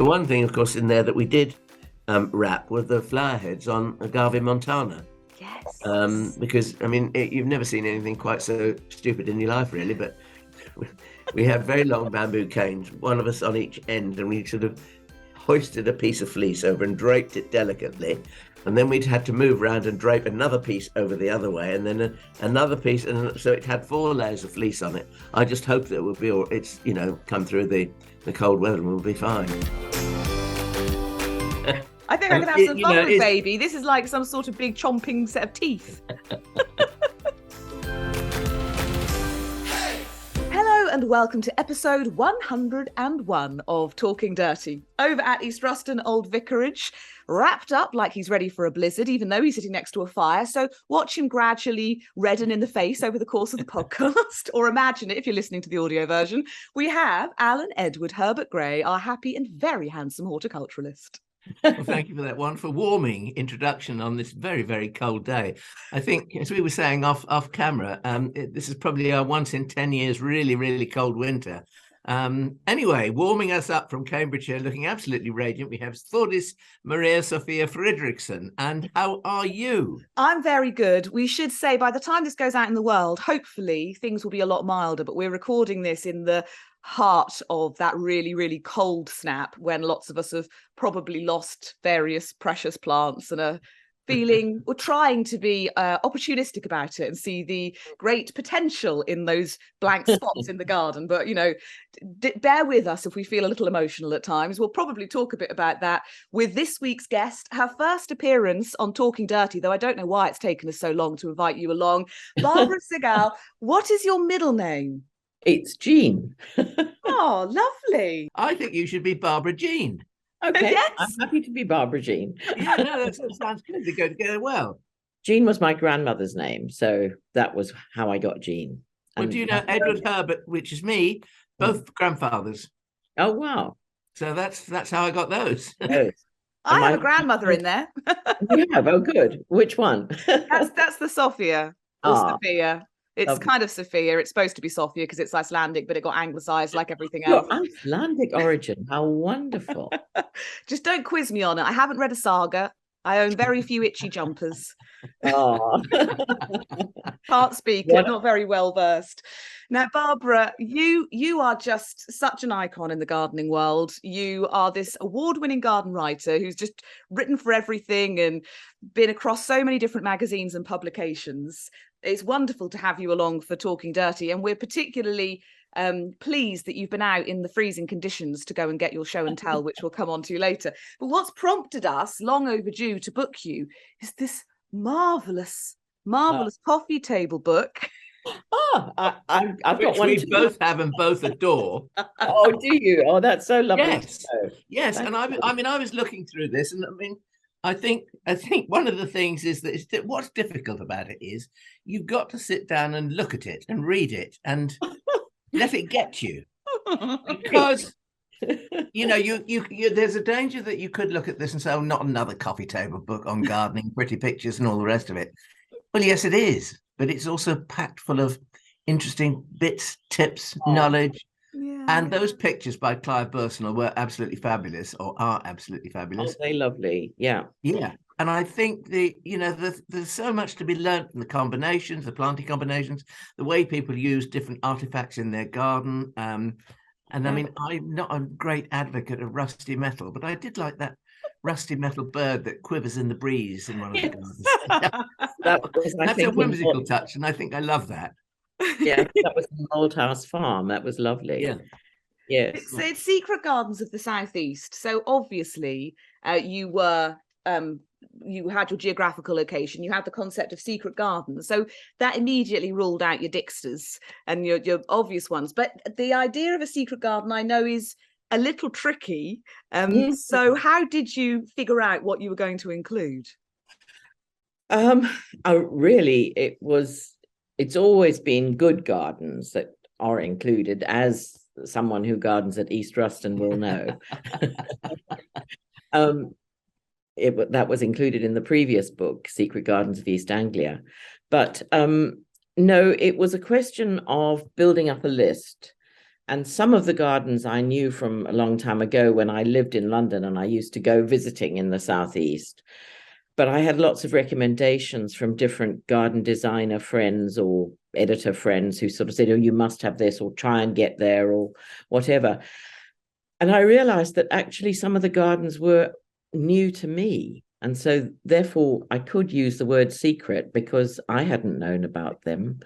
The one thing, of course, in there that we did wrap were the flower heads on Agave montana. Yes. Because, I mean, you've never seen anything quite so stupid in your life, really, but we had very long bamboo canes, one of us on each end, and we sort of hoisted a piece of fleece over and draped it delicately. And then we'd had to move around and drape another piece over the other way, and then another piece, and so it had 4 layers of fleece on it. I just hope that it will be, it's, come through the cold weather and we'll be fine. I think I can have some fun with baby. This is like some sort of big chomping set of teeth. Hello and welcome to episode 101 of Talking Dirty. Over at East Ruston Old Vicarage, wrapped up like he's ready for a blizzard, even though he's sitting next to a fire. So watch him gradually redden in the face over the course of the podcast, or imagine it if you're listening to the audio version. We have Alan Edward Herbert Gray, our happy and very handsome horticulturalist. Well, thank you for that wonderful warming introduction on this very, very cold day. I think, as we were saying off camera, this is probably our once in 10 years really, really cold winter. Anyway, warming us up from Cambridgeshire, looking absolutely radiant, we have Thordis Maria Sophia Fredriksson. And how are you? I'm very good. We should say by the time this goes out in the world, hopefully things will be a lot milder, but we're recording this in the heart of that really, really cold snap when lots of us have probably lost various precious plants and are feeling or trying to be opportunistic about it and see the great potential in those blank spots in the garden. But, bear with us if we feel a little emotional at times. We'll probably talk a bit about that with this week's guest, her first appearance on Talking Dirty, though I don't know why it's taken us so long to invite you along. Barbara Segall, what is your middle name? It's Jean. Oh, lovely. I think you should be Barbara Jean. Okay, yes. I'm happy to be Barbara Jean. Yeah, no, that sounds good. They go together well. Jean was my grandmother's name, so that was how I got Jean. Well, do you know Edward Herbert, which is me, both grandfathers? Oh, wow. So that's how I got those. Oh. I have a grandmother in there. You have? Oh, good. Which one? That's the Sophia or Sophia. It's kind of Sophia. It's supposed to be Sophia because it's Icelandic, but it got anglicised like everything else. Your Icelandic origin. How wonderful. Just don't quiz me on it. I haven't read a saga. I own very few itchy jumpers. Oh. Can't speak it, not very well versed. Now, Barbara, you are just such an icon in the gardening world. You are this award-winning garden writer who's just written for everything and been across so many different magazines and publications. It's wonderful to have you along for Talking Dirty, and we're particularly pleased that you've been out in the freezing conditions to go and get your show and tell, which we'll come on to later. But what's prompted us, long overdue, to book you is this marvellous coffee table book. I've got one. We both have and both adore. Oh, do you? Oh, that's so lovely. Yes. And I was looking through this, and I think one of the things is that what's difficult about it is you've got to sit down and look at it and read it and let it get you, because there's a danger that you could look at this and say, oh, not another coffee table book on gardening, pretty pictures and all the rest of it. Well, yes, it is, but it's also packed full of interesting bits, tips, knowledge. Yeah. And those pictures by Clive Bursnell were absolutely fabulous, or are absolutely fabulous. Oh, they're lovely. Yeah. And I think there's so much to be learned from the combinations, the planting combinations, the way people use different artifacts in their garden. I'm not a great advocate of rusty metal, but I did like that rusty metal bird that quivers in the breeze in one of the gardens. That's a whimsical touch, and I think I love that. Yeah, that was the Malthouse Farm. That was lovely. Yeah. Yes. It's Secret Gardens of the Southeast. So obviously, you had your geographical location. You had the concept of secret gardens. So that immediately ruled out your Dixters and your obvious ones. But the idea of a secret garden, I know, is a little tricky. So how did you figure out what you were going to include? It's always been good gardens that are included, as someone who gardens at East Ruston will know. That was included in the previous book, Secret Gardens of East Anglia. But no, it was a question of building up a list. And some of the gardens I knew from a long time ago when I lived in London and I used to go visiting in the southeast. But I had lots of recommendations from different garden designer friends or editor friends who sort of said, oh, you must have this, or try and get there, or whatever. And I realized that actually some of the gardens were new to me. And so therefore I could use the word secret because I hadn't known about them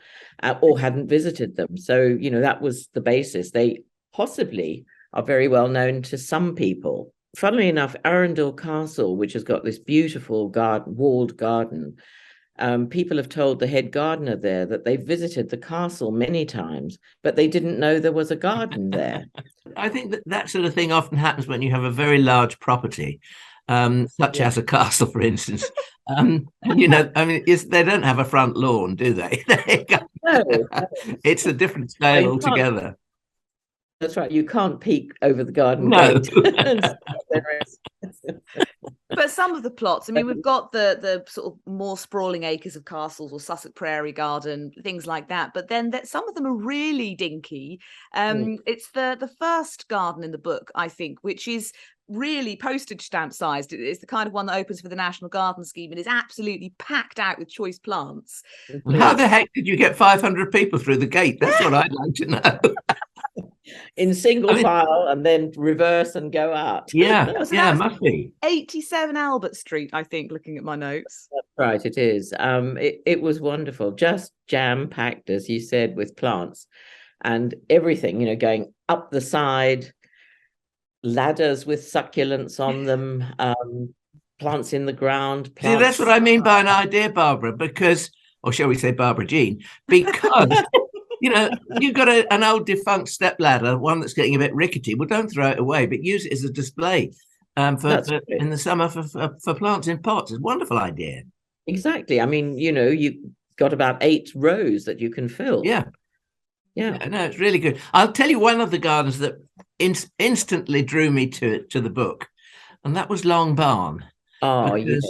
or hadn't visited them. So, that was the basis. They possibly are very well known to some people. Funnily enough, Arundel Castle, which has got this beautiful walled garden, people have told the head gardener there that they visited the castle many times, but they didn't know there was a garden there. I think that sort of thing often happens when you have a very large property, such as a castle, for instance. And, they don't have a front lawn, do they? No. It's a different scale altogether. That's right. You can't peek over the garden No. gate. But some of the plots, we've got the sort of more sprawling acres of castles or Sussex Prairie Garden, things like that. But then some of them are really dinky. It's the first garden in the book, I think, which is really postage stamp sized. It's the kind of one that opens for the National Garden Scheme and is absolutely packed out with choice plants. How the heck did you get 500 people through the gate? That's what I'd like to know. In single file and then reverse and go out. Must be 87 Albert Street, I think, looking at my notes. That's right, it is. It was wonderful, just jam-packed, as you said, with plants and everything, going up the side, ladders with succulents on them, plants in the ground. See, that's what I mean by an idea, Barbara, because, or shall we say Barbara Jean, because you've got an old defunct stepladder, one that's getting a bit rickety. Well, don't throw it away, but use it as a display in the summer for plants in pots. It's a wonderful idea. Exactly. You've got about 8 rows that you can fill. Yeah. No, it's really good. I'll tell you one of the gardens that instantly drew me to the book, and that was Long Barn. Oh, yes.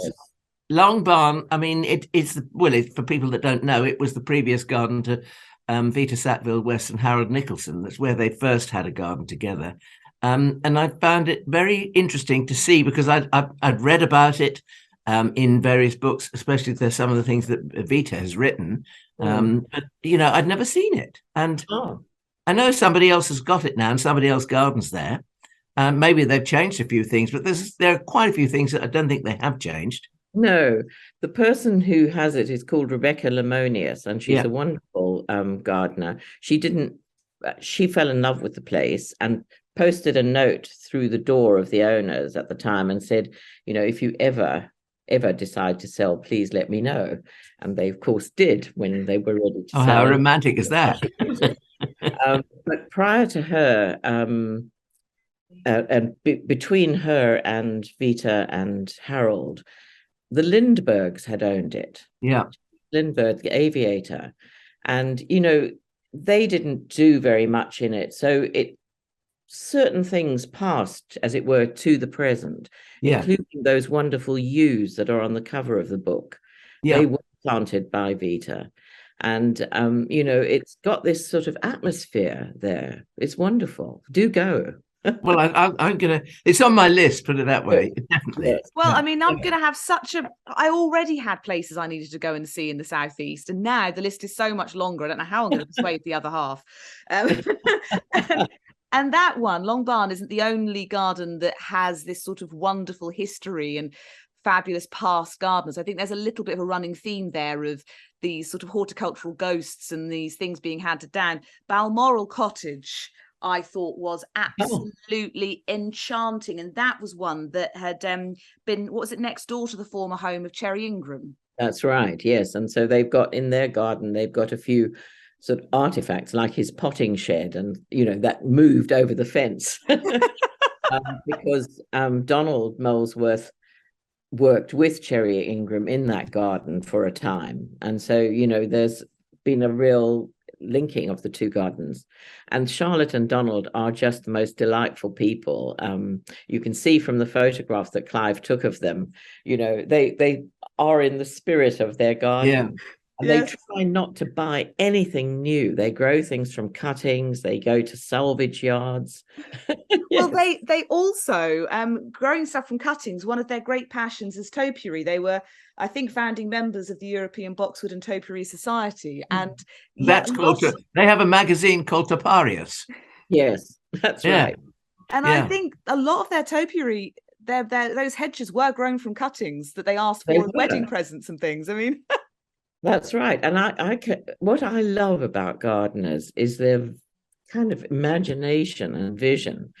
Long Barn, it's for people that don't know, it was the previous garden to Vita Sackville West and Harold Nicholson. That's where they first had a garden together. And I found it very interesting to see because I'd read about it in various books, especially some of the things that Vita has written. But, I'd never seen it. And I know somebody else has got it now and somebody else gardens there. Maybe they've changed a few things, but there are quite a few things that I don't think they have changed. No, the person who has it is called Rebecca Lemonius, and she's a wonderful gardener. She fell in love with the place and posted a note through the door of the owners at the time and said, if you ever decide to sell, please let me know. And they, of course, did when they were ready to sell. How romantic is that? But prior to her, between her and Vita and Harold, the Lindberghs had owned it. Yeah. Lindbergh, the aviator. And, they didn't do very much in it. So certain things passed, as it were, to the present, including those wonderful yews that are on the cover of the book. Yeah. They were planted by Vita. And, it's got this sort of atmosphere there. It's wonderful. Do go. Well, I'm gonna. It's on my list. Put it that way. Definitely. Well, I'm gonna have I already had places I needed to go and see in the southeast, and now the list is so much longer. I don't know how I'm going to persuade the other half. And that one, Long Barn, isn't the only garden that has this sort of wonderful history and fabulous past gardeners. I think there's a little bit of a running theme there of these sort of horticultural ghosts and these things being handed down. Balmoral Cottage, I thought, was absolutely enchanting, and that was one that had been, what was it, next door to the former home of Cherry Ingram. That's right, yes. And so they've got in their garden, they've got a few sort of artifacts like his potting shed, and that moved over the fence because Donald Molesworth worked with Cherry Ingram in that garden for a time, and so there's been a real linking of the two gardens. And Charlotte and Donald are just the most delightful people. You can see from the photograph that Clive took of them, they are in the spirit of their garden. And they try not to buy anything new. They grow things from cuttings. They go to salvage yards. Well, they also, growing stuff from cuttings, one of their great passions is topiary. They were, I think, founding members of the European Boxwood and Topiary Society. And that's called, they have a magazine called Topiary. Yes, that's right. And I think a lot of their topiary, those hedges were grown from cuttings that they asked for as wedding presents and things. I mean... That's right. And what I love about gardeners is their kind of imagination and vision.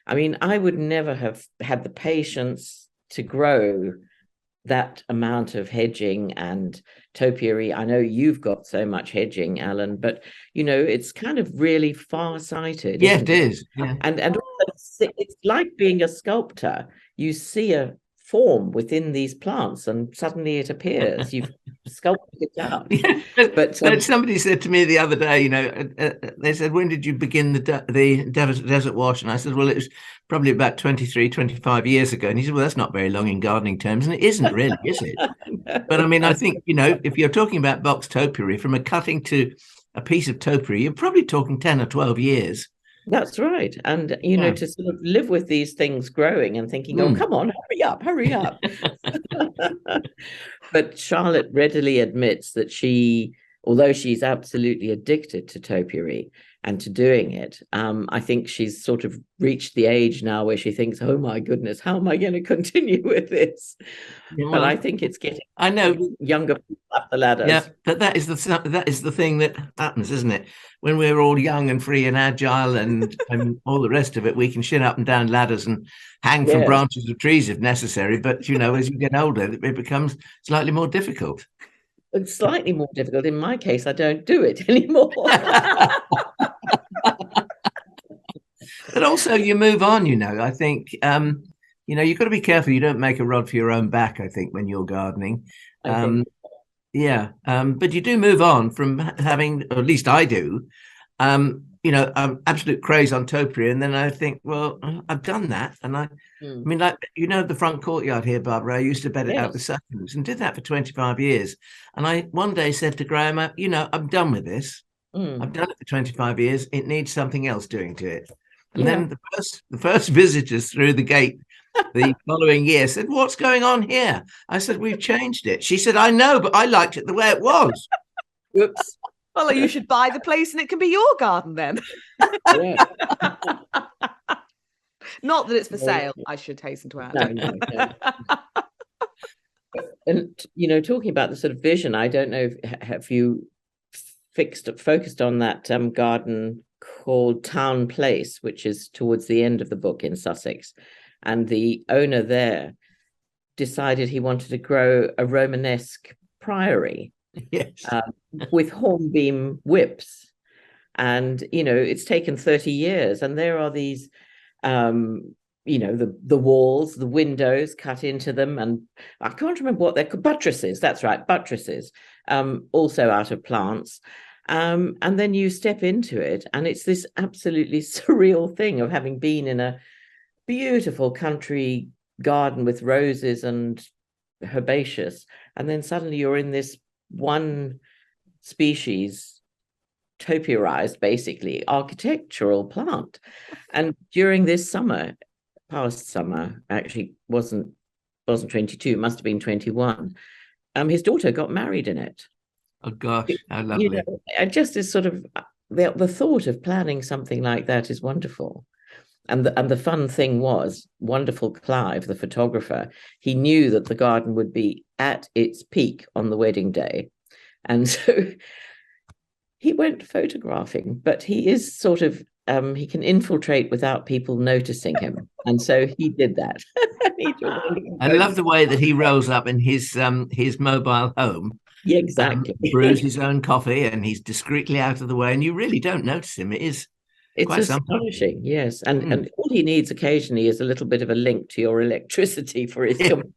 I mean, I would never have had the patience to grow that amount of hedging and topiary. I know you've got so much hedging, Alan, but, you know, it's kind of really far-sighted. Yeah, it is. Yeah. And also it's like being a sculptor. You see a form within these plants and suddenly it appears. You've sculpted it out. Yeah, but somebody said to me the other day, you know, they said, when did you begin the desert wash? And I said, well, it was probably about 23, 25 years ago. And he said, well, that's not very long in gardening terms. And it isn't really, is it? But I mean, I think, you know, if you're talking about box topiary, from a cutting to a piece of topiary, you're probably talking 10 or 12 years. That's right. And, you know, to sort of live with these things growing and thinking, oh, come on, hurry up. But Charlotte readily admits that although she's absolutely addicted to topiary and to doing it, I think she's sort of reached the age now where she thinks, oh, my goodness, how am I going to continue with this? Yeah. But I think it's getting younger people up the ladder. Yeah, but that is the thing that happens, isn't it? When we're all young and free and agile and all the rest of it, we can shin up and down ladders and hang from branches of trees if necessary. But, you know, as you get older, it becomes slightly more difficult. It's slightly more difficult. In my case, I don't do it anymore. But also you move on, you know. I think, you know, you've got to be careful you don't make a rod for your own back, I think, when you're gardening. But you do move on from having, or at least I do, you know, absolute craze on topiary. And then I think, well, I've done that. And I mean, like, you know, the front courtyard here, Barbara, I used to bed it out with succulents and did that for 25 years. And I one day said to Graham, you know, I'm done with this. I've done it for 25 years. It needs something else doing to it. And then the first visitors through the gate the following year said, what's going on here? I said, we've changed it. She said, I know, but I liked it the way it was. Whoops. Well, you should buy the place and it can be your garden then. Not that it's for sale, I should hasten to add. No. And, you know, talking about the sort of vision, I don't know, have you focused on that garden called Town Place, which is towards the end of the book in Sussex. And the owner there decided he wanted to grow a Romanesque priory with hornbeam whips. And, you know, it's taken 30 years. And there are these, you know, the walls, the windows cut into them. And I can't remember what they're called. Buttresses. That's right. Buttresses, also out of plants. And then you step into it, and it's this absolutely surreal thing of having been in a beautiful country garden with roses and herbaceous, and then suddenly you're in this one species, topiarized, basically, architectural plant. And during this past summer, actually wasn't 22, must have been 21, his daughter got married in it. Oh gosh, how lovely. You know, it just is sort of the thought of planning something like that is wonderful. And the fun thing was, wonderful Clive, the photographer, he knew that the garden would be at its peak on the wedding day. And so he went photographing, but he is sort of, he can infiltrate without people noticing him. And so he did that. I love the way that he rolls up in his mobile home. Yeah, exactly. Brews his own coffee and he's discreetly out of the way and you really don't notice him. It's quite astonishing, yes. And all he needs occasionally is a little bit of a link to your electricity for his computer.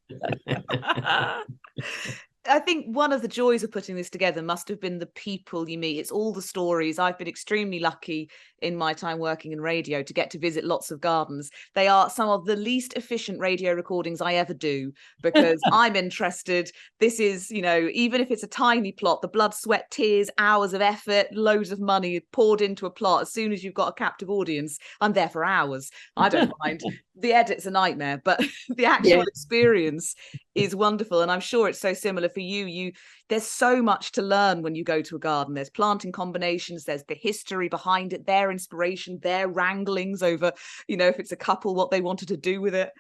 I think one of the joys of putting this together must have been the people you meet. It's all the stories. I've been extremely lucky in my time working in radio to get to visit lots of gardens. They are some of the least efficient radio recordings I ever do, because I'm interested. This is, even if it's a tiny plot, the blood, sweat, tears, hours of effort, loads of money poured into a plot. As soon as you've got a captive audience, I'm there for hours. I don't mind. The edit's a nightmare, but the actual experience is wonderful. And I'm sure it's so similar for you. There's so much to learn when you go to a garden. There's planting combinations, there's the history behind it, their inspiration, their wranglings over, if it's a couple, what they wanted to do with it.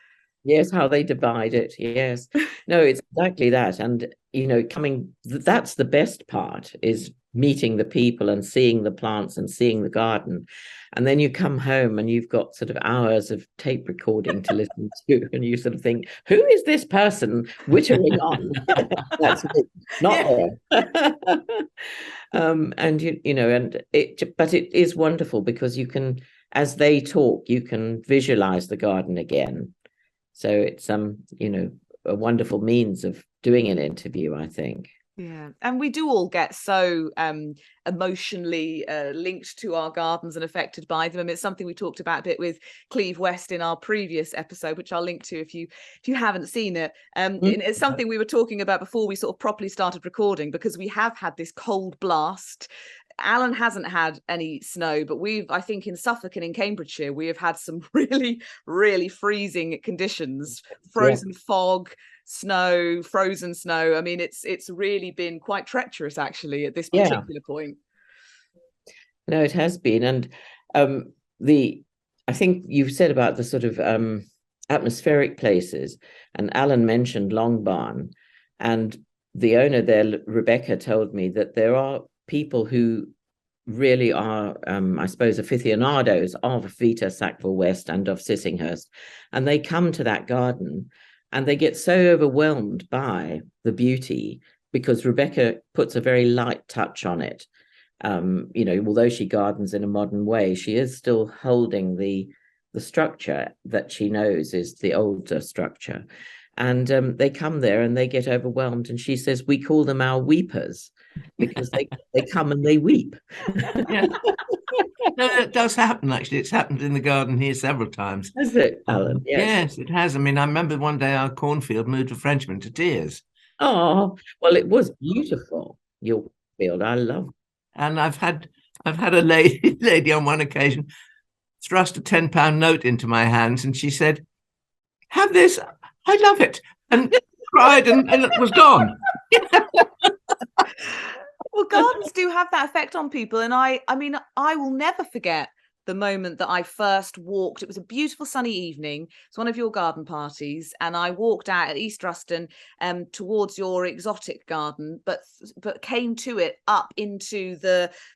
Yes, how they divide it. Yes. No, it's exactly that. And, that's the best part, is meeting the people and seeing the plants and seeing the garden. And then you come home and you've got sort of hours of tape recording to listen to, and you sort of think, who is this person whittling on? That's not there. But it is wonderful, because you can, as they talk, you can visualize the garden again. So it's a wonderful means of doing an interview, I think. Yeah, and we do all get so emotionally linked to our gardens and affected by them. And it's something we talked about a bit with Cleve West in our previous episode, which I'll link to if you haven't seen it. It's something we were talking about before we sort of properly started recording, because we have had this cold blast. Alan hasn't had any snow, but I think in Suffolk and in Cambridgeshire, we have had some really, really freezing conditions, frozen fog, snow, frozen snow. I mean, it's really been quite treacherous, actually, at this particular point. No, it has been. And I think you've said about the sort of atmospheric places, and Alan mentioned Longbarn, and the owner there, Rebecca, told me that there are people who really are, I suppose, aficionados of Vita Sackville West and of Sissinghurst, and they come to that garden and they get so overwhelmed by the beauty, because Rebecca puts a very light touch on it. Although she gardens in a modern way, she is still holding the structure that she knows is the older structure. And they come there and they get overwhelmed. And she says, we call them our weepers, because they come and they weep. Yeah. No, it does happen, actually. It's happened in the garden here several times. Has it, Alan? Yes, it has. I mean, I remember one day our cornfield moved a Frenchman to tears. Oh, well, it was beautiful, your field. I love it. And I've had a lady on one occasion thrust a £10 note into my hands, and she said, have this, I love it, and cried, and it was gone. Well, gardens do have that effect on people. And I mean, I will never forget the moment that I first walked. It was a beautiful sunny evening. It's one of your garden parties, and I walked out at East Ruston towards your exotic garden, but came to it up into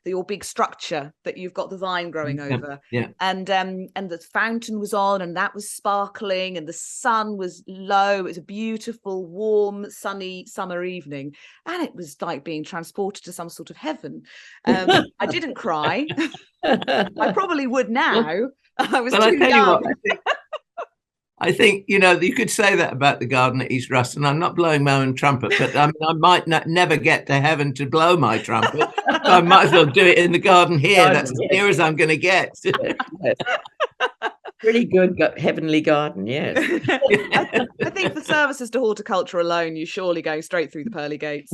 your big structure that you've got the vine growing over. Yeah. And the fountain was on, and that was sparkling, and the sun was low. It was a beautiful, warm, sunny summer evening, and it was like being transported to some sort of heaven. I didn't cry. I probably would now. I was too young. I think you could say that about the garden at East Ruston. I'm not blowing my own trumpet, but I might never get to heaven to blow my trumpet. So I might as well do it in the garden here. That's as near as I'm going to get. Yes. Pretty good heavenly garden, yes. I think for services to horticulture alone, you're surely going straight through the pearly gates.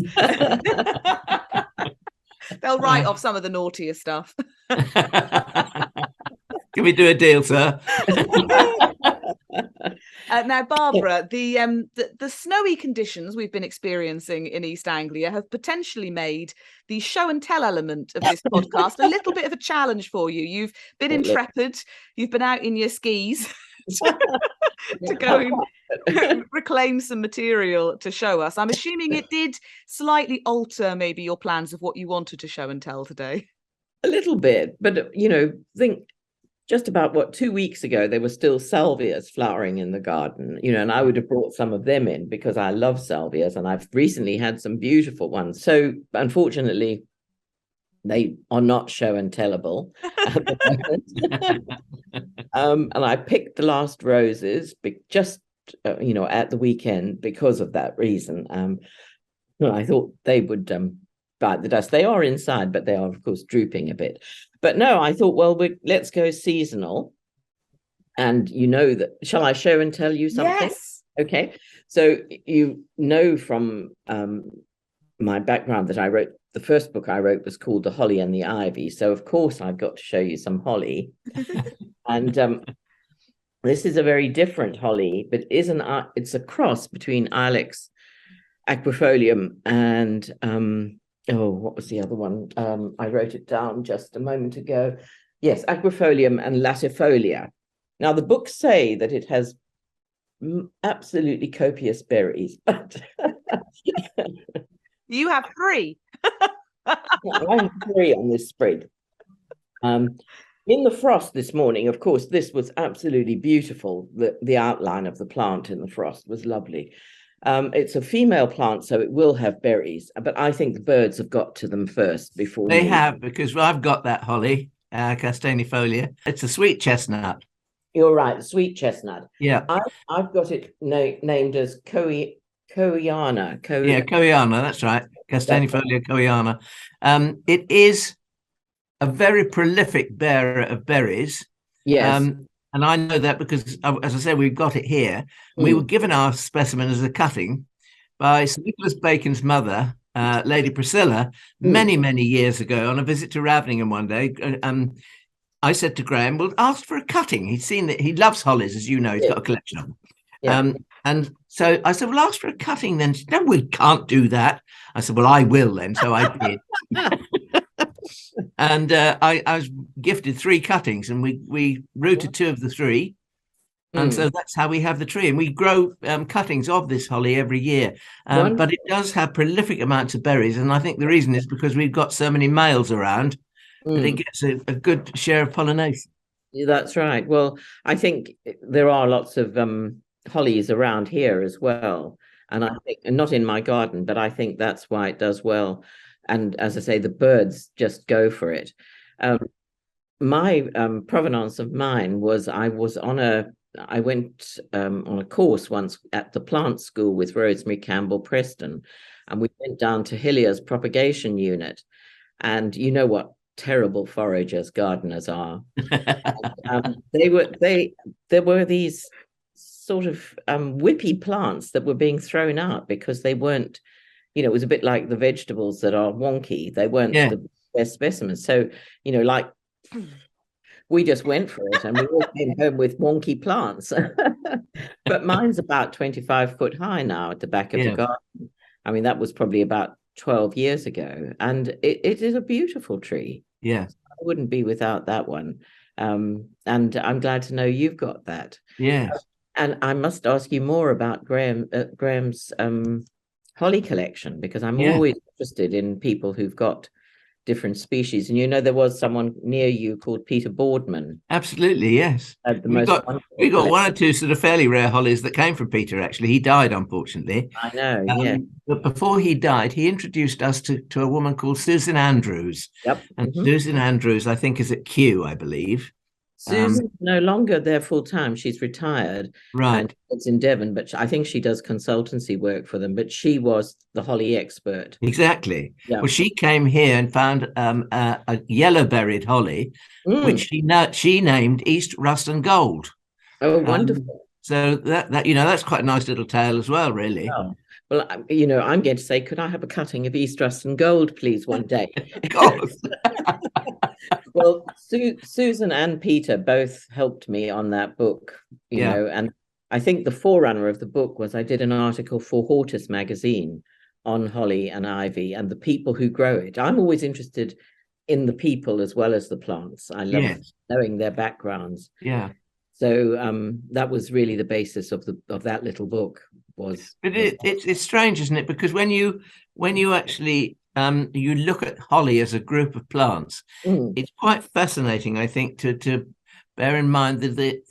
They'll write off some of the naughtier stuff. Can we do a deal, sir? Now, Barbara, the snowy conditions we've been experiencing in East Anglia have potentially made the show and tell element of this podcast a little bit of a challenge for you. You've been intrepid. You've been out in your skis to go and reclaim some material to show us. I'm assuming it did slightly alter maybe your plans of what you wanted to show and tell today. A little bit, but think just about 2 weeks ago, there were still salvias flowering in the garden, and I would have brought some of them in because I love salvias, and I've recently had some beautiful ones. So unfortunately, they are not show and tellable at the moment. And I picked the last roses just at the weekend because of that reason. Well, I thought they would bite the dust. They are inside, but they are, of course, drooping a bit. But no, I thought, well, let's go seasonal. And you know that, shall I show and tell you something? Yes. Okay. So you know from my background that the first book I wrote was called The Holly and the Ivy. So of course I've got to show you some holly. And this is a very different holly, but it's a cross between Ilex, aquifolium, and what was the other one? I wrote it down just a moment ago. Yes, aquifolium and latifolia. Now the books say that it has absolutely copious berries, but You have 3. I have 3 on this spread. In the frost this morning, of course, this was absolutely beautiful. The outline of the plant in the frost was lovely. It's a female plant, so it will have berries, but I think the birds have got to them first before They me. have, because I've got that holly, castanefolia. It's a sweet chestnut. You're right, sweet chestnut. Yeah. I've got it named as koehneana. Yeah, koehneana, that's right. Castanefolia koehneana. It is a very prolific bearer of berries. Yes. And I know that because, as I said, we've got it here. We were given our specimen as a cutting by Sir Nicholas Bacon's mother, Lady Priscilla, many, many years ago on a visit to Raveningham one day. I said to Graham, well, ask for a cutting. He'd seen that he loves hollies, as you know, he's got a collection of them. Yeah. And so I said, well, ask for a cutting then. She said, no, we can't do that. I said, well, I will then. So I did. And I was gifted 3 cuttings, and we rooted 2 of the 3. And so that's how we have the tree. And we grow cuttings of this holly every year. But it does have prolific amounts of berries. And I think the reason is because we've got so many males around that it gets a good share of pollination. That's right. Well, I think there are lots of hollies around here as well. And I think, and not in my garden, but I think that's why it does well. And as I say, the birds just go for it. My provenance of mine was I went on a course once at the plant school with Rosemary Campbell Preston, and we went down to Hillier's propagation unit. And you know what terrible foragers gardeners are. There were these sort of whippy plants that were being thrown out because they weren't, it was a bit like the vegetables that are wonky. They weren't the best specimens. So, like we just went for it, and we all came home with wonky plants. But mine's about 25 foot high now at the back of the garden. I mean, that was probably about 12 years ago, and it is a beautiful tree. Yeah, I wouldn't be without that one. And I'm glad to know you've got that. Yes. And I must ask you more about Graham's holly collection, because I'm always interested in people who've got different species. And there was someone near you called Peter Boardman. Absolutely, yes. We got 1 or 2 sort of fairly rare hollies that came from Peter, actually. He died, unfortunately. I know, yeah. But before he died, he introduced us to a woman called Susan Andrews. Yep. And Susan Andrews, I think, is at Kew, I believe. Susan's no longer there full time. She's retired. Right. And it's in Devon, but I think she does consultancy work for them. But she was the holly expert. Exactly. Yeah. Well, she came here and found a yellow-berried holly, which she named East Ruston Gold. Oh, wonderful. So that that's quite a nice little tale as well, really. Oh. Well, I'm going to say, could I have a cutting of East Ruston Gold, please, one day? Of course. Well, Susan and Peter both helped me on that book, you know, and I think the forerunner of the book was I did an article for Hortus magazine on holly and ivy and the people who grow it. I'm always interested in the people as well as the plants. I love knowing their backgrounds. Yeah. So that was really the basis of that little book. But it's strange, isn't it? Because when you actually you look at holly as a group of plants, it's quite fascinating, I think, to bear in mind the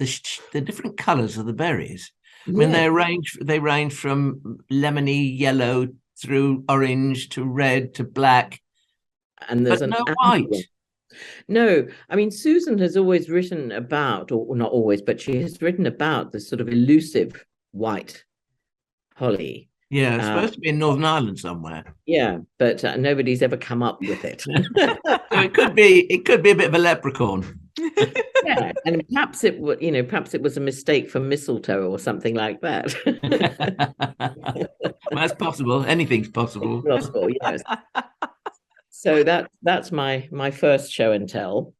different colours of the berries. I mean, they range from lemony yellow through orange to red to black, and there's no white. No, I mean, Susan has always written about, or not always, but she has written about the sort of elusive white holly. Yeah, it's supposed to be in Northern Ireland somewhere. Yeah, but nobody's ever come up with it. So it could be a bit of a leprechaun. Yeah, and perhaps it would, perhaps it was a mistake for mistletoe or something like that. Well, that's possible. Anything's possible. Possible, yes. So that's my first show and tell.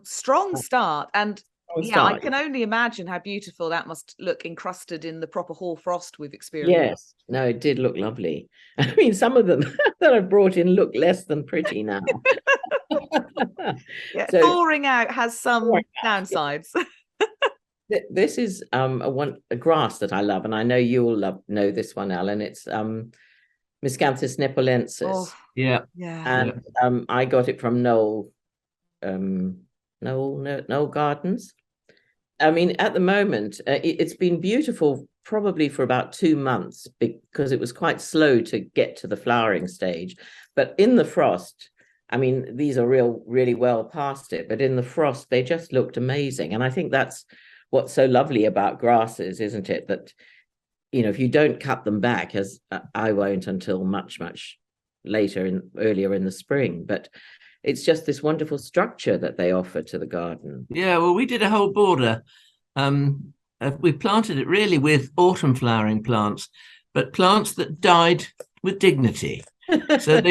Strong start. And Strong yeah, start. I can only imagine how beautiful that must look encrusted in the proper hoar frost we've experienced. Yes, no, it did look lovely. I mean, some of them that I brought in look less than pretty now. Yeah, So- thawing out has some Thawing downsides. This is a grass that I love, and I know you'll know this one, Alan. It's Miscanthus nepalensis. Oh, Yeah. yeah. And I got it from Noel Gardens. I mean, at the moment, it's been beautiful probably for about 2 months because it was quite slow to get to the flowering stage. But in the frost, I mean, these are really well past it, but in the frost, they just looked amazing. And I think that's what's so lovely about grasses, isn't it? That, if you don't cut them back, as I won't until much, much later earlier in the spring, but it's just this wonderful structure that they offer to the garden. Yeah, well, we did a whole border. We planted it really with autumn flowering plants, but plants that died with dignity. So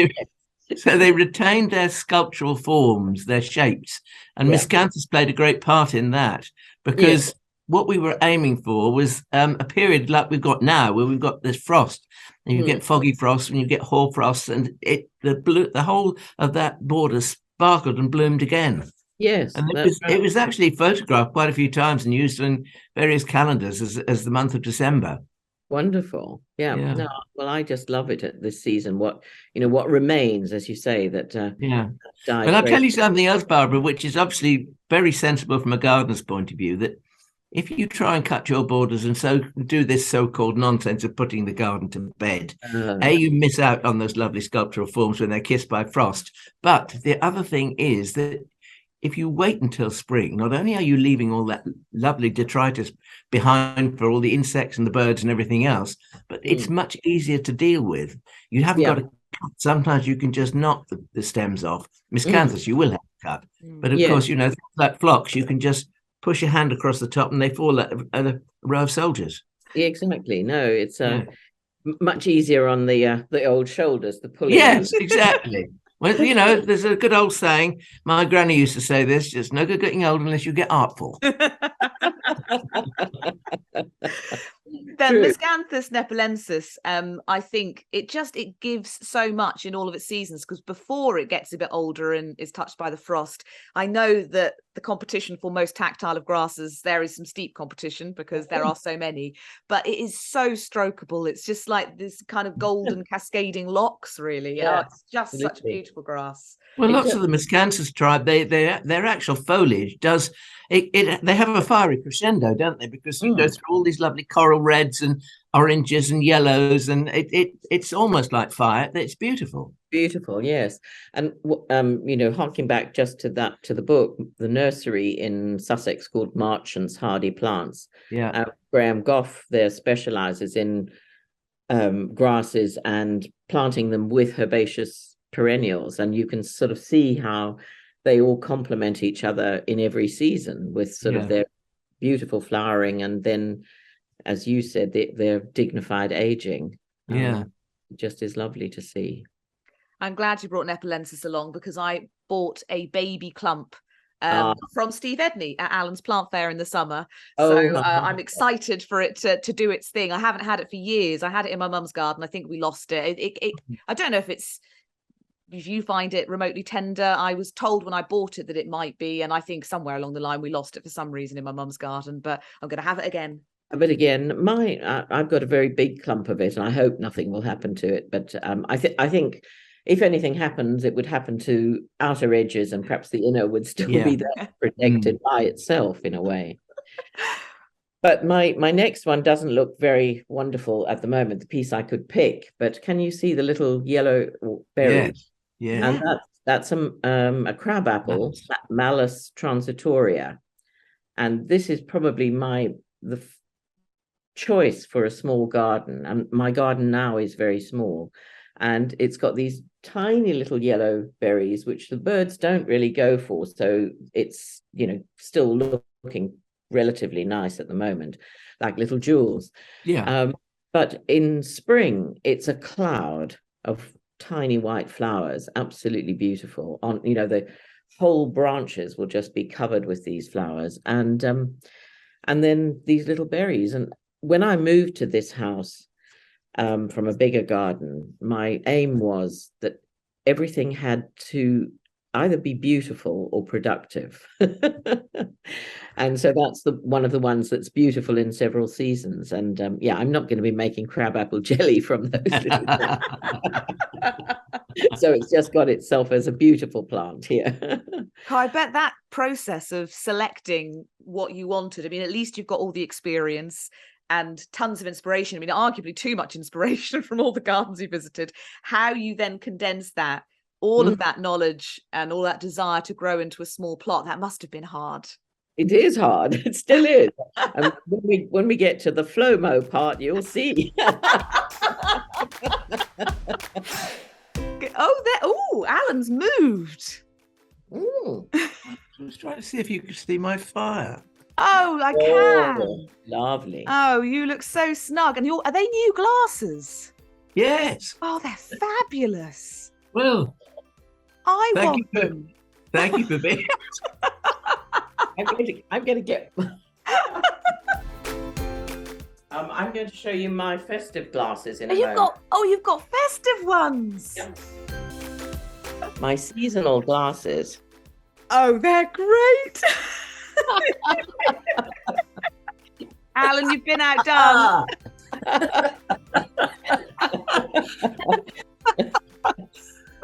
they retained their sculptural forms, their shapes, and Miscanthus played a great part in that, because what we were aiming for was a period like we've got now, where we've got this frost, and you get foggy frost, and you get hoar frost, and the whole of that border sparkled and bloomed again. Yes, and it was actually photographed quite a few times and used in various calendars as the month of December. Wonderful. Yeah. No, well, I just love it at this season. What remains, as you say, that died. But I'll tell you something else, Barbara, which is obviously very sensible from a gardener's point of view, that if you try and cut your borders and so do this so-called nonsense of putting the garden to bed, you miss out on those lovely sculptural forms when they're kissed by frost. But the other thing is that if you wait until spring, not only are you leaving all that lovely detritus behind for all the insects and the birds and everything else, but it's much easier to deal with. You haven't got to cut. Sometimes you can just knock the stems off. Miscanthus, you will have to cut. But of course, things like phlox, you can just push your hand across the top and they fall at a row of soldiers. Exactly. No, it's much easier on the old shoulders, the pulling. Yes, exactly. Well, there's a good old saying. My granny used to say this: "It's no good getting old unless you get artful." Then Miscanthus nepalensis, I think it gives so much in all of its seasons, because before it gets a bit older and is touched by the frost, I know that the competition for most tactile of grasses, there is some steep competition because there are so many, but it is so strokeable. It's just like this kind of golden cascading locks, really. Yeah, it's just such a beautiful grass. Well, lots of the Miscanthus tribe, their actual foliage does they have a fiery crescendo, don't they? Because you go through all these lovely coral reds and oranges and yellows, and it's almost like fire. It's beautiful. Beautiful, yes. And harking back just to the book, the nursery in Sussex called Marchant's Hardy Plants. Yeah. Graham Goff there specializes in grasses and planting them with herbaceous perennials, and you can sort of see how they all complement each other in every season with sort of their beautiful flowering, and then, as you said, their dignified aging. Just is lovely to see. I'm glad you brought nepalensis along, because I bought a baby clump from Steve Edney at Alan's Plant Fair in the summer. So I'm excited for it to do its thing. I haven't had it for years. I had it in my mum's garden. I think we lost it. I don't know if you find it remotely tender. I was told when I bought it that it might be, and I think somewhere along the line we lost it for some reason in my mum's garden, but I'm going to have it again. But again, I've got a very big clump of it, and I hope nothing will happen to it. But I think if anything happens, it would happen to outer edges, and perhaps the inner would still be there, protected by itself in a way. But my next one doesn't look very wonderful at the moment, the piece I could pick. But can you see the little yellow berries? Yeah. And that's a crab apple, Malus transitoria. And this is probably the choice for a small garden. And my garden now is very small, and it's got these tiny little yellow berries, which the birds don't really go for. So it's, still looking relatively nice at the moment, like little jewels. Yeah. But in spring, it's a cloud of tiny white flowers, absolutely beautiful. On, the whole branches will just be covered with these flowers, and then these little berries. And when I moved to this house from a bigger garden, my aim was that everything had to either be beautiful or productive. And so that's one of the ones that's beautiful in several seasons. And I'm not going to be making crabapple jelly from those little so it's just got itself as a beautiful plant here. I bet that process of selecting what you wanted, I mean, at least you've got all the experience and tons of inspiration. I mean, arguably too much inspiration from all the gardens you visited. How you then condense that, all of that knowledge and all that desire to grow into a small plot, that must have been hard. It is hard. It still is. And when we get to the FLOMO part, you'll see. Alan's moved. I was trying to see if you could see my fire. Oh, I can. Lovely. Oh, you look so snug. And are they new glasses? Yes. Oh, they're fabulous. Well, I want them. Thank you for being. I'm going to get. I'm going to show you my festive glasses in a moment. You've got festive ones. Yeah. My seasonal glasses. Oh, they're great. Alan, you've been outdone.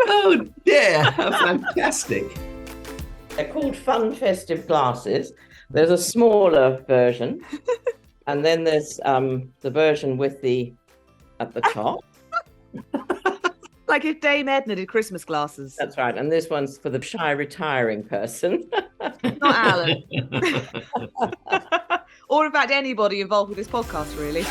Oh dear, how fantastic. They're called fun festive glasses. There's a smaller version, and then there's the version with at the top. Like if Dame Edna did Christmas glasses. That's right. And this one's for the shy retiring person. Not Alan. Or in fact anybody involved with this podcast, really.